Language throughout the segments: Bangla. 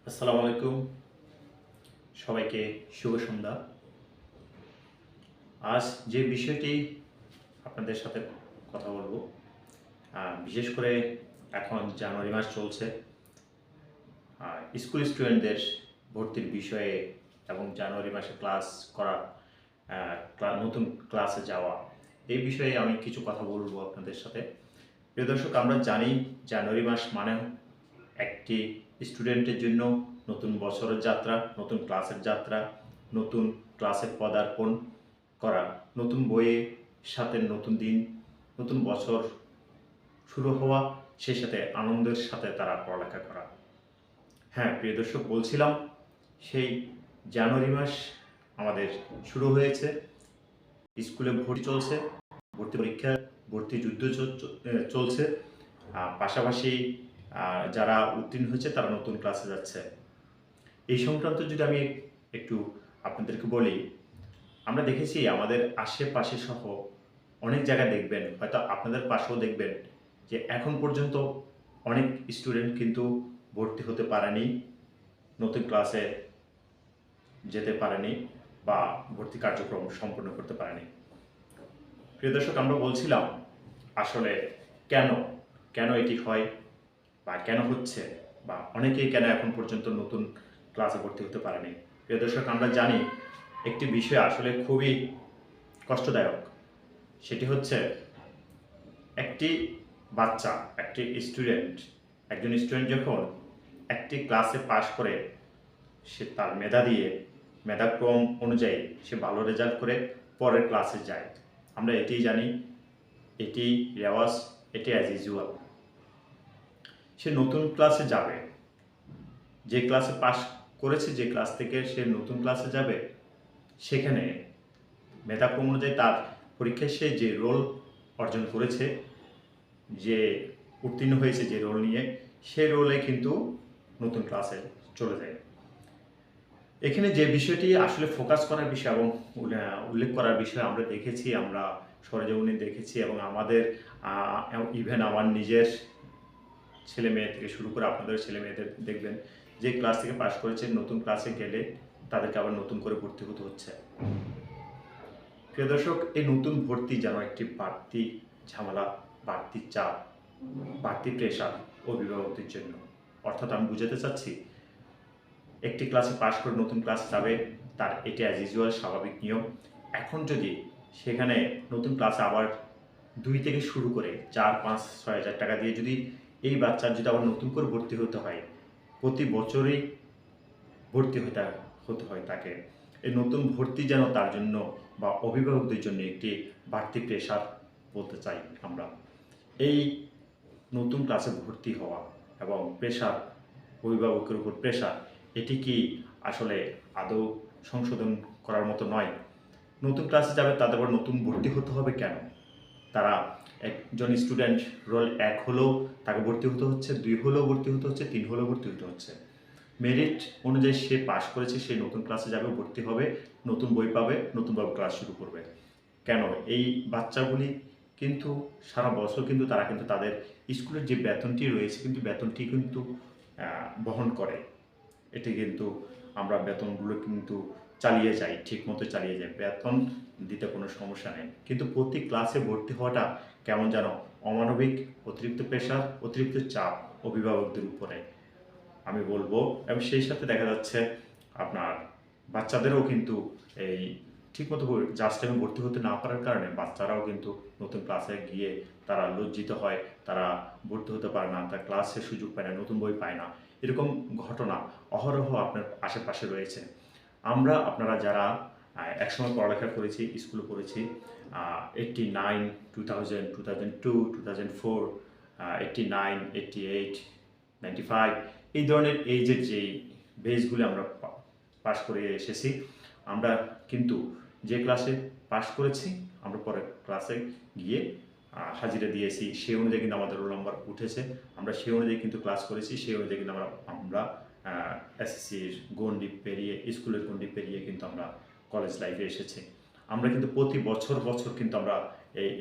আসসালামু আলাইকুম। সবাইকে শুভ সন্ধ্যা। আজ যে বিষয়টি আপনাদের সাথে কথা বলবো, বিশেষ করে এখন জানুয়ারি মাস চলছে। স্কুল স্টুডেন্টদের ভর্তির বিষয়ে এবং জানুয়ারি মাসে ক্লাস করা, নতুন ক্লাসে যাওয়া, এই বিষয়ে আমি কিছু কথা বলবো আপনাদের সাথে। প্রিয় দর্শক, আমরা জানি জানুয়ারি মাস মানে একটি স্টুডেন্টের জন্য নতুন বছরের যাত্রা, নতুন ক্লাসের যাত্রা, নতুন ক্লাসে পদার্পণ করা, নতুন বইয়ের সাথে নতুন দিন, নতুন বছর শুরু হওয়া, সেই সাথে আনন্দের সাথে তারা পড়ালেখা করা। হ্যাঁ প্রিয় দর্শক, বলছিলাম সেই জানুয়ারি মাস আমাদের শুরু হয়েছে। স্কুলে ভর্তি চলছে, ভর্তি পরীক্ষা, ভর্তি যুদ্ধ চলছে। পাশাপাশি যারা উত্তীর্ণ হয়েছে তারা নতুন ক্লাসে যাচ্ছে। এই সংক্রান্ত যদি আমি একটু আপনাদেরকে বলি, আমরা দেখেছি আমাদের আশেপাশে সহ অনেক জায়গায় দেখবেন, হয়তো আপনাদের পাশেও দেখবেন, যে এখন পর্যন্ত অনেক স্টুডেন্ট কিন্তু ভর্তি হতে পারেনি, নতুন ক্লাসে যেতে পারেনি বা ভর্তি কার্যক্রম সম্পন্ন করতে পারেনি। প্রিয় দর্শক, আমরা বলছিলাম আসলে কেন কেন এটি হয় বা কেন হচ্ছে, বা অনেকেই কেন এখন পর্যন্ত নতুন ক্লাসে ভর্তি হতে পারেনি। প্রিয় দর্শক, আমরা জানি একটি বিষয় আসলে খুবই কষ্টদায়ক। সেটি হচ্ছে একটি বাচ্চা, একজন স্টুডেন্ট যখন একটি ক্লাসে পাশ করে, সে তার মেধাক্রম অনুযায়ী সে ভালো রেজাল্ট করে পরের ক্লাসে যায়। আমরা এটিই জানি, এটি রেওয়াজ, এটি অ্যাজ ইউজুয়াল। সে নতুন ক্লাসে যাবে, যে ক্লাসে পাশ করেছে, যে ক্লাস থেকে সে নতুন ক্লাসে যাবে, সেখানে মেধাক্রম অনুযায়ী তার পরীক্ষায় সে যে রোল অর্জন করেছে, যে উত্তীর্ণ হয়েছে যে রোল নিয়ে, সেই রোলে কিন্তু নতুন ক্লাসে চলে যায়। এখানে যে বিষয়টি আসলে ফোকাস করার বিষয় এবং উল্লেখ করার বিষয় আমরা দেখেছি, আমরা সরেজমিনে দেখেছি, এবং আমাদের ইভেন আমার নিজের ছেলে মেয়ে থেকে শুরু করে আপনাদের ছেলে মেয়েদের দেখবেন, যে ক্লাস থেকে পাশ করেছে নতুন ক্লাসে গেলে তাদেরকে আবার নতুন করে ভর্তি হতে হচ্ছে। প্রিয় দর্শক, এই নতুন ভর্তি যেন একটি বাড়তি ঝামেলা, বাড়তি চাপ, বাড়তি প্রেশার অভিভাবকদের জন্য। অর্থাৎ আমি বুঝাতে চাচ্ছি, একটি ক্লাসে পাশ করে নতুন ক্লাসে যাবে, তার এটি অ্যাজ ইউজুয়াল স্বাভাবিক নিয়ম। এখন যদি সেখানে নতুন ক্লাসে আবার 2 থেকে শুরু করে 4, 5, 6 হাজার টাকা দিয়ে যদি এই বাচ্চার যদি আবার নতুন করে ভর্তি হতে হয়, প্রতি বছরই ভর্তি হতে হয় তাকে, এই নতুন ভর্তি যেন তার জন্য বা অভিভাবকদের জন্য একটি বাড়তি প্রেশার বলতে চাই আমরা। এই নতুন ক্লাসে ভর্তি হওয়া এবং প্রেশার, অভিভাবকের উপর প্রেশার, এটি কি আসলে আদৌ সংশোধন করার মতো নয়? নতুন ক্লাসে যাবে, তাদের আবার নতুন ভর্তি হতে হবে কেন? তারা একজন স্টুডেন্ট রোল 1 হলেও তাকে ভর্তি হতে হচ্ছে, 2 হলেও ভর্তি হতে হচ্ছে, 3 হলেও ভর্তি হতে হচ্ছে। মেরিট অনুযায়ী সে পাশ করেছে, সে নতুন ক্লাসে যাবে, ভর্তি হবে, নতুন বই পাবে, নতুনভাবে ক্লাস শুরু করবে। কেন? এই বাচ্চাগুলি কিন্তু সারা বছর কিন্তু তারা কিন্তু তাদের স্কুলের যে বেতনটি রয়েছে, কিন্তু বেতনটি কিন্তু বহন করে। এটি কিন্তু আমরা বেতনগুলো কিন্তু চালিয়ে যাই, ঠিকমতো চালিয়ে যাই, বেতন দিতে কোনো সমস্যা নেই। কিন্তু প্রতি ক্লাসে ভর্তি হওয়াটা কেমন যেন অমানবিক, অতিরিক্ত প্রেশার, অতিরিক্ত চাপ অভিভাবকদের উপরে আমি বলবো। এবং সেই সাথে দেখা যাচ্ছে আপনার বাচ্চাদেরও কিন্তু এই ঠিকমতো জাস্ট টাইমে ভর্তি হতে না পারার কারণে বাচ্চারাও কিন্তু নতুন ক্লাসে গিয়ে তারা লজ্জিত হয়, তারা ভর্তি হতে পারে না, তারা ক্লাসের সুযোগ পায় না, নতুন বই পায় না। এরকম ঘটনা অহরহ আপনার আশেপাশে রয়েছে। আপনারা যারা একসময় পড়ালেখা করেছি, স্কুলে পড়েছি, 89, 2000, 2002, 2004, 89, 88, 95, এই ধরনের এইজের যেই বেসগুলি আমরা পাশ করে এসেছি, আমরা কিন্তু যে ক্লাসে পাশ করেছি, আমরা পরের ক্লাসে গিয়ে হাজিরা দিয়েছি, সেই অনুযায়ী কিন্তু আমাদের রোল নাম্বার উঠেছে, আমরা সেই অনুযায়ী কিন্তু ক্লাস করেছি, সেই অনুযায়ী কিন্তু আমরা এসএসসির গণ্ডি পেরিয়ে, স্কুলের গণ্ডি পেরিয়ে কিন্তু আমরা কলেজ লাইফে এসেছি। আমরা কিন্তু প্রতি বছর কিন্তু আমরা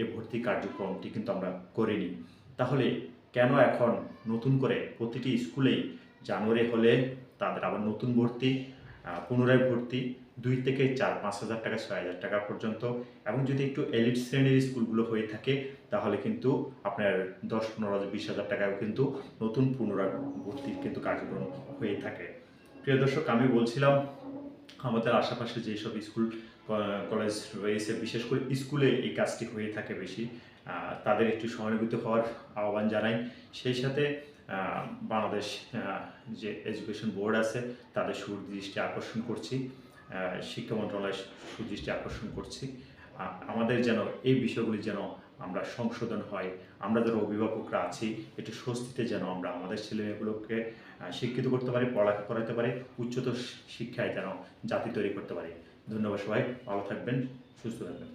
এই ভর্তি কার্যক্রমটি কিন্তু আমরা করিনি। তাহলে কেন এখন নতুন করে প্রতিটি স্কুলেই জানুয়ারি হলে তাদের আবার নতুন ভর্তি, পুনরায় ভর্তি 2 থেকে 4-5 হাজার টাকা, 6 হাজার টাকা পর্যন্ত। এবং যদি একটু এলিট শ্রেণীর স্কুলগুলো হয়ে থাকে তাহলে কিন্তু আপনার 10, 15, 20 হাজার টাকাও কিন্তু নতুন পুনরায় ভর্তির কিন্তু কার্যক্রম হয়ে থাকে। প্রিয় দর্শক, আমি বলছিলাম আমাদের আশেপাশে যেসব স্কুল কলেজ রয়েছে, বিশেষ করে স্কুলে এই কাজটি হয়ে থাকে বেশি, তাদের একটু সহানুভূতি হওয়ার আহ্বান জানাই। সেই সাথে বাংলাদেশ যে এডুকেশন বোর্ড আছে তাদের সুদৃষ্টি আকর্ষণ করছি, শিক্ষা মন্ত্রণালয়ের সুদৃষ্টি আকর্ষণ করছি, আমাদের যেন এই বিষয়গুলি যেন আমরা সংশোধন হয়, আমরা যারা অভিভাবকরা আছি একটু স্বস্তিতে যেন আমরা আমাদের ছেলেমেয়েগুলোকে শিক্ষিত করতে পারি, পড়ালেখা করাতে পারি, উচ্চতর শিক্ষায় যেন জাতি তৈরি করতে পারি। ধন্যবাদ সবাই, ভালো থাকবেন, সুস্থ থাকবেন।